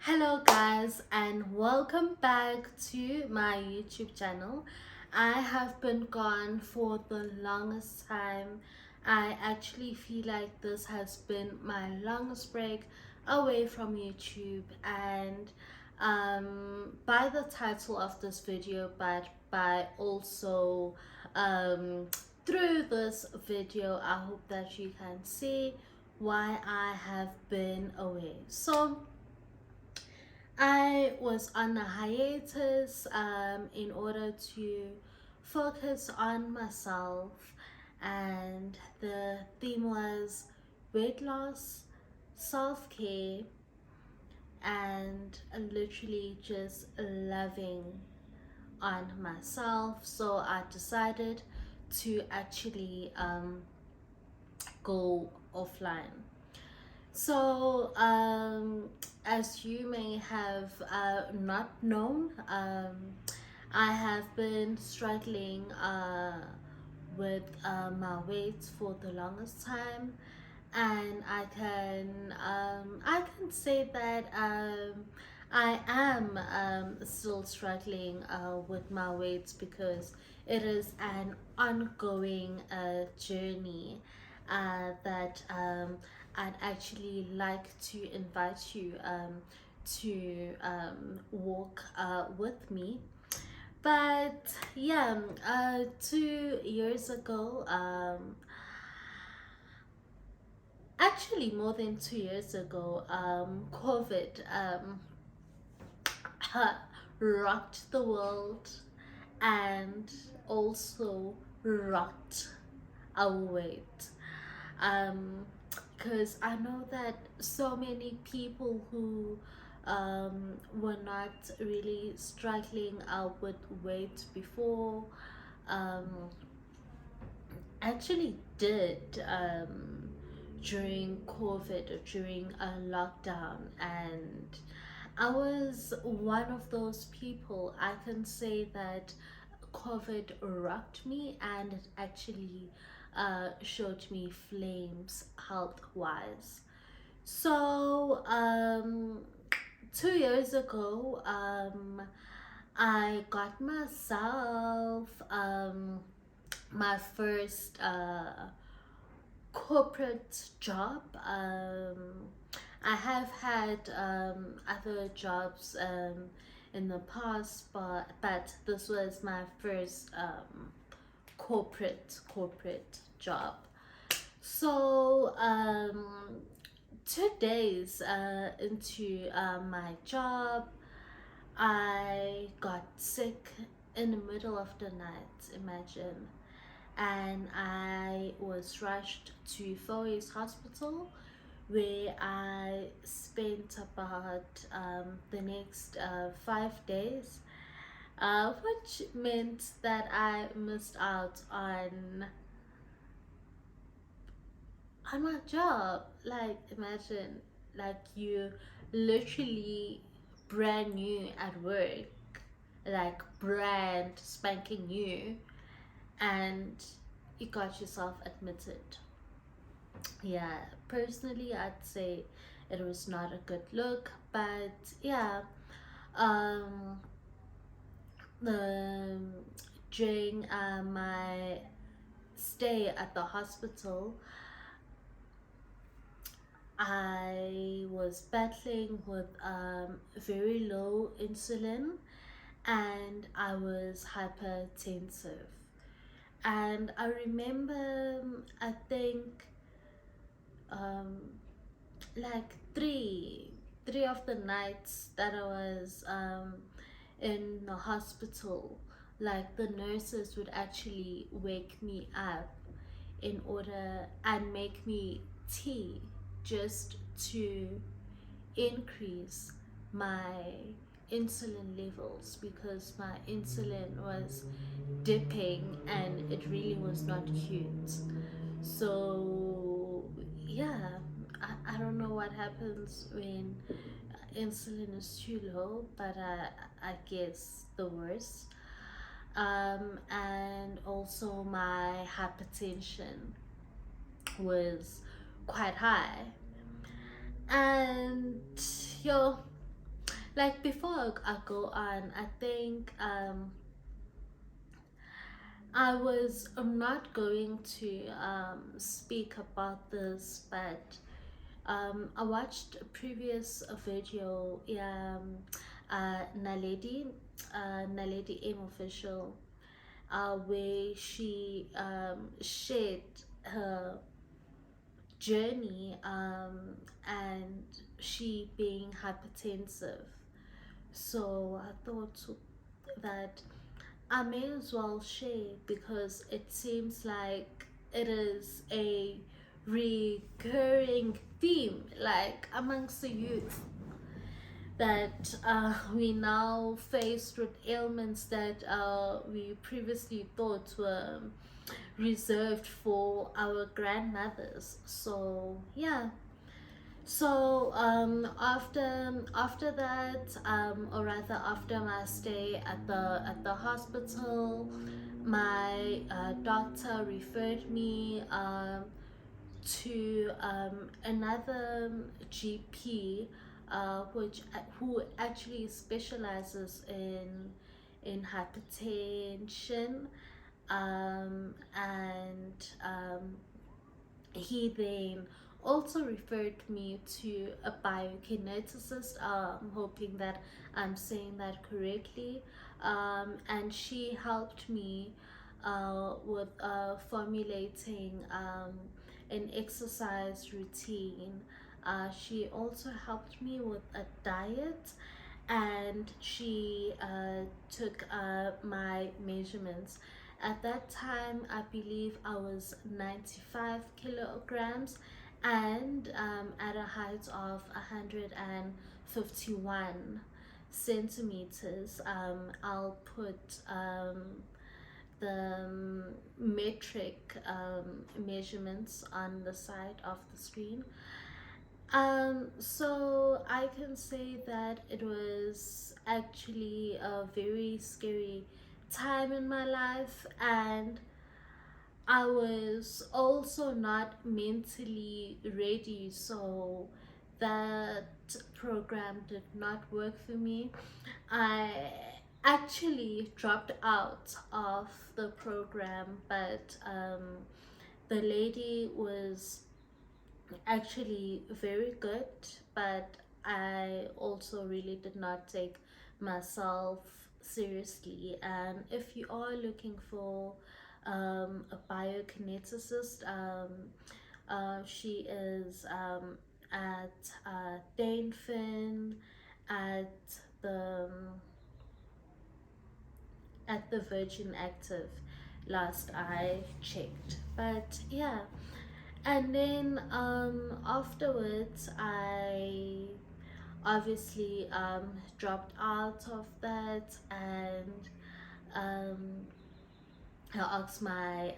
Hello guys, and welcome back to my YouTube channel. I have been gone for the longest time. I actually feel like this has been my longest break away from YouTube, and by the title of this video, but by also um, through this video, I hope that you can see why I have been away. So I was on a hiatus in order to focus on myself, and the theme was weight loss, self care, and literally just loving on myself. So I decided to actually go offline. So, as you may have not known, I have been struggling with my weight for the longest time, and I can say that I am still struggling with my weight because it is an ongoing journey that I'd actually like to invite you to walk with me. But yeah, 2 years ago, actually more than 2 years ago, COVID rocked the world and also rocked our weight. Because I know that so many people who were not really struggling with weight before um, actually did during COVID or during a lockdown, and I was one of those people. I can say that COVID rocked me, and it actually showed me flames health wise. So, 2 years ago, I got myself my first corporate job. I have had other jobs in the past, but this was my first corporate job. So 2 days into my job, I got sick in the middle of the night. Imagine, and I was rushed to Foy's hospital, where I spent about the next 5 days, which meant that I missed out on my job. Like, imagine, like, you literally brand new at work, like brand spanking new, and you got yourself admitted. Yeah, personally, I'd say it was not a good look, but yeah, um, the during my stay at the hospital, I was battling with very low insulin, and I was hypertensive. And I remember, I think, um, like three of the nights that I was in the hospital, like the nurses would actually wake me up in order and make me tea just to increase my insulin levels, because my insulin was dipping and it really was not cute. So yeah, I don't know what happens when insulin is too low, but I guess the worst. And also my hypertension was quite high, and yo, like before I go on, I think I'm not going to speak about this, but I watched a previous video, Naledi Aim Official, where she shared her journey, and she being hypertensive. So I thought that I may as well share, because it seems like it is a recurring theme, like amongst the youth, that we now faced with ailments that we previously thought were reserved for our grandmothers. So yeah. So after that, or rather after my stay at the hospital, my doctor referred me to another GP, who actually specializes in hypertension, and he then also referred me to a biokineticist. I'm hoping that I'm saying that correctly. And she helped me with formulating an exercise routine. She also helped me with a diet, and she took my measurements. At that time, I believe I was 95 kilograms, and at a height of 151 centimeters. I'll put the metric measurements on the side of the screen. So I can say that it was actually a very scary time in my life, and I was also not mentally ready, so that program did not work for me. I actually dropped out of the program, but the lady was actually very good, but I also really did not take myself seriously. And if you are looking for a biokineticist, she is at Danefin, at the Virgin Active, last I checked. But yeah, and then afterwards I obviously dropped out of that, and um, I asked my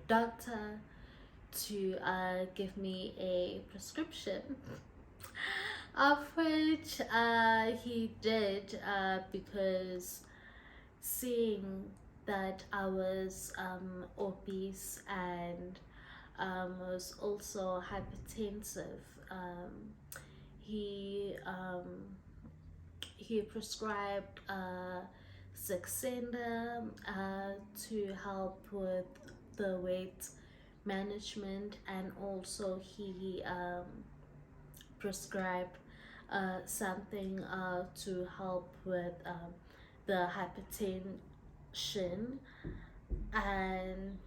doctor to give me a prescription, of which he did, because seeing that I was obese and was also hypertensive, he he prescribed Saxenda to help with the weight management, and also he prescribed something to help with the hypertension. And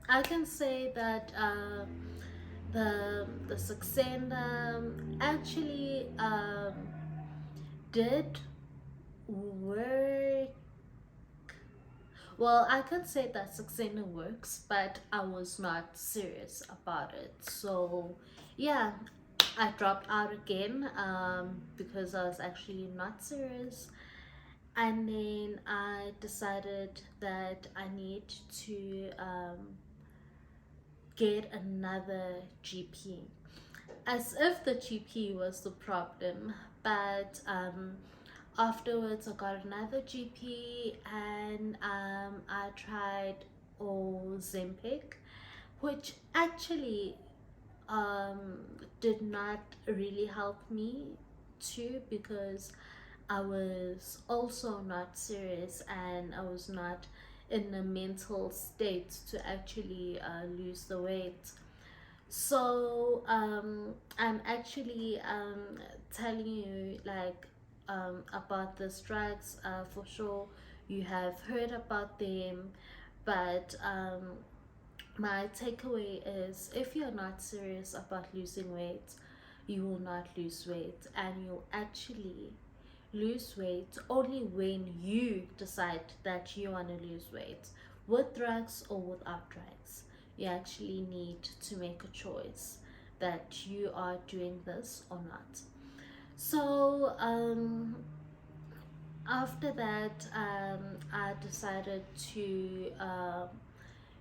I can say that the Saxenda actually did work. Well, I could say that Saxena works, but I was not serious about it. So yeah, I dropped out again, because I was actually not serious. And then I decided that I need to get another GP, as if the GP was the problem. But afterwards, I got another GP, and I tried Ozempic, which actually did not really help me too, because I was also not serious and I was not in a mental state to actually lose the weight. So I'm actually telling you like about these drugs. For sure, you have heard about them, but my takeaway is if you're not serious about losing weight, you will not lose weight, and you'll actually lose weight only when you decide that you want to lose weight, with drugs or without drugs. You actually need to make a choice that you are doing this or not. So after that, I decided to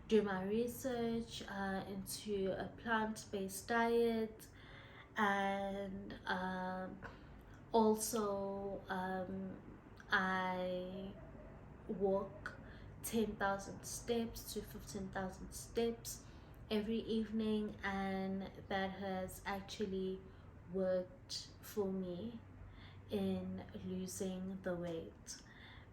do my research into a plant-based diet, and also I walk 10,000 steps to 15,000 steps every evening, and that has actually worked for me in losing the weight.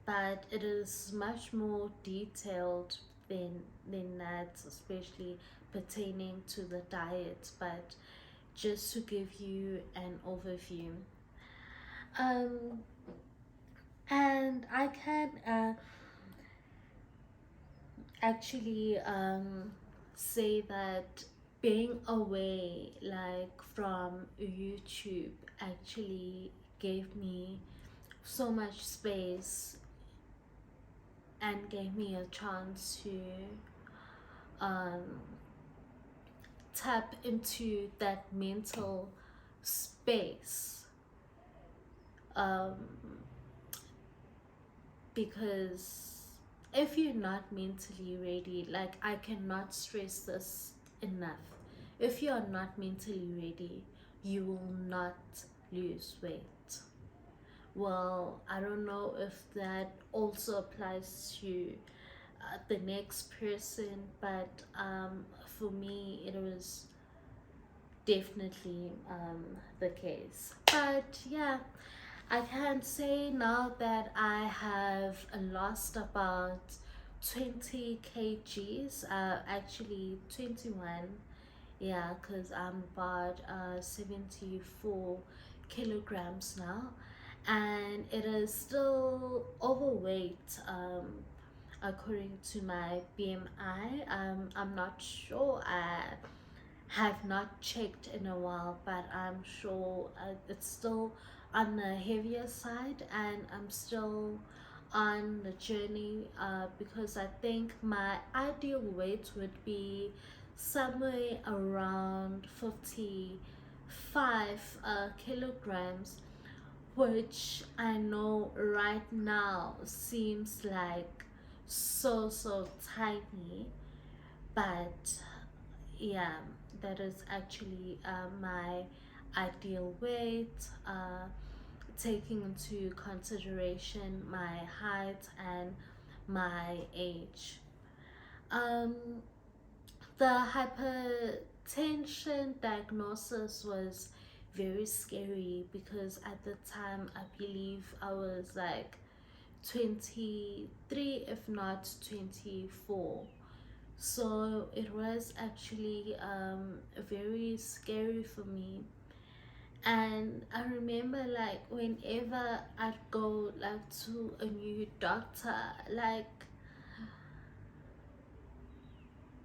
But it is much more detailed than that, especially pertaining to the diet. But just to give you an overview, um, and I can actually say that being away like from YouTube actually gave me so much space and gave me a chance to um, tap into that mental space, um, because if you're not mentally ready, like I cannot stress this enough, if you are not mentally ready, you will not lose weight. Well, I don't know if that also applies to the next person, but for me, it was definitely the case. But yeah, I can say now that I have lost about 20 kgs, actually 21, yeah, because I'm about 74 kilograms now, and it is still overweight according to my BMI. I'm not sure. I have not checked in a while, but I'm sure it's still on the heavier side, and I'm still on the journey because I think my ideal weight would be somewhere around 55 kilograms, which I know right now seems like so tiny, but yeah, that is actually my ideal weight, taking into consideration my height and my age. um, the hypertension diagnosis was very scary because at the time I believe I was like 23, if not 24. So it was actually very scary for me. And I remember like whenever I'd go like to a new doctor, like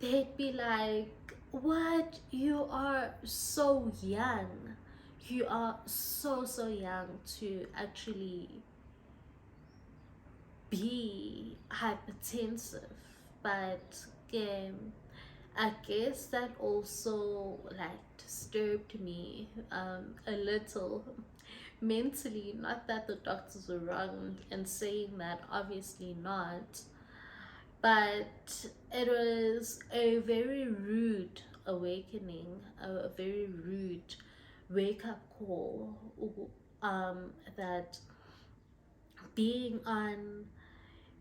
they'd be like, what, you are so young, you are so young to actually be hypertensive. But I guess that also like disturbed me a little mentally. Not that the doctors were wrong in saying that, obviously not, but it was a very rude awakening, a very rude wake up call, that being on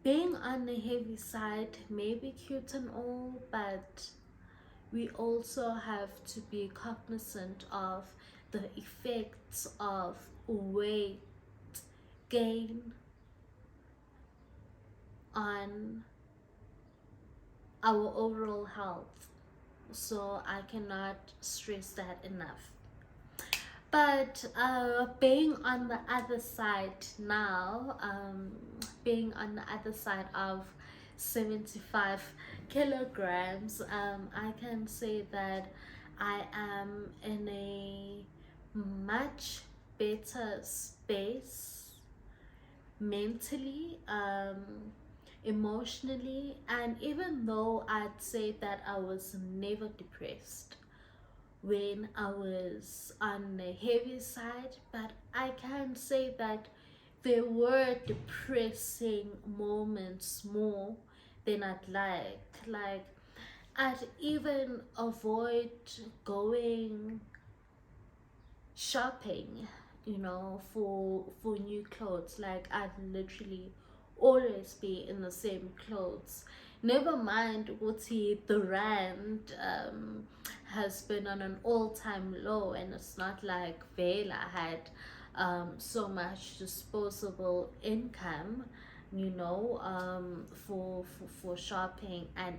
being on the heavy side may be cute and all, but we also have to be cognizant of the effects of weight gain on our overall health. So I cannot stress that enough. But being on the other side now, being on the other side of 75 kilograms, I can say that I am in a much better space mentally, emotionally, and even though I'd say that I was never depressed when I was on the heavy side, but I can say that there were depressing moments more than I'd like. Like, I'd even avoid going shopping, for new clothes. Like, I'd literally always be in the same clothes. Never mind Uti, the rand has been on an all-time low, and it's not like Vela had so much disposable income, for shopping and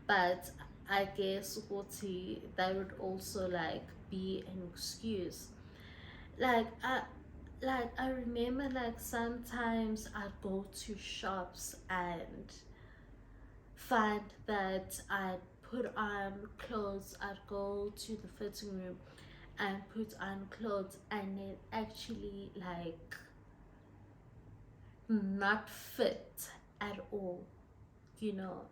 but I guess Uti, that would also like be an excuse. Like I remember like sometimes I'd go to shops and find that I'd put on clothes. I'd go to the fitting room and put on clothes, and it actually like not fit at all.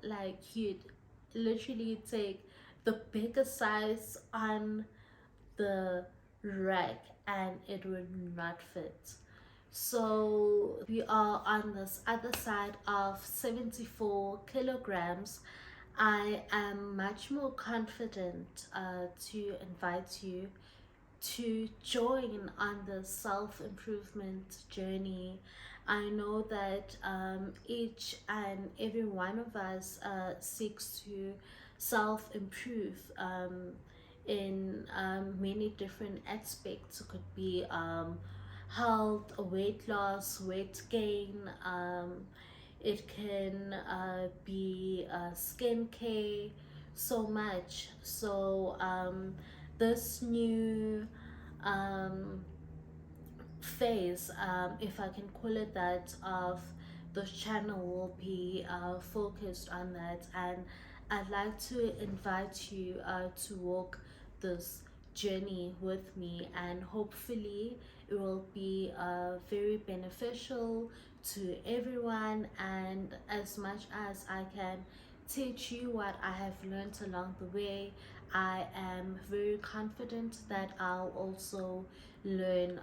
Like you'd literally take the bigger size on the rack and it would not fit. So we are on this other side of 74 kilograms. I am much more confident to invite you to join on the self-improvement journey. I know that each and every one of us seeks to self-improve in many different aspects. It could be health, weight loss, weight gain. It can be skincare, so much. So this new um, phase, if I can call it that, of the channel will be focused on that, and I'd like to invite you to walk this journey with me, and hopefully it will be very beneficial to everyone, and as much as I can teach you what I have learned along the way, I am very confident that I'll also learn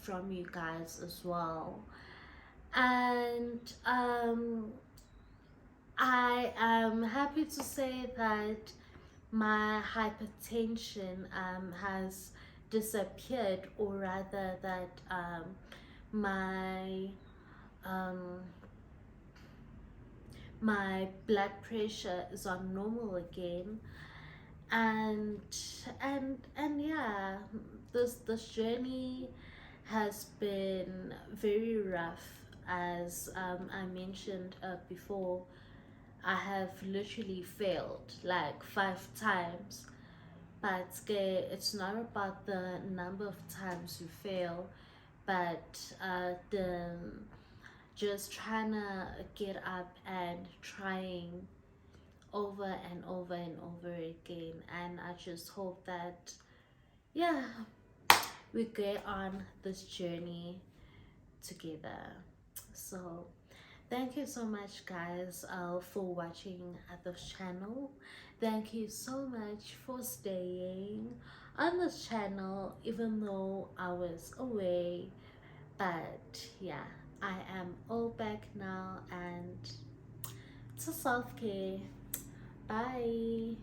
from you guys as well. And I am happy to say that my hypertension has disappeared, or rather that my um, my blood pressure is on normal again. And yeah, this journey has been very rough. As I mentioned before, I have literally failed like 5 times. But it's not about the number of times you fail, but the just trying to get up and trying over and over and over again. And I just hope that, yeah, we get on this journey together. So thank you so much, guys, for watching at this channel. Thank you so much for staying on this channel even though I was away. But yeah, I am all back now, and to self-care. Bye.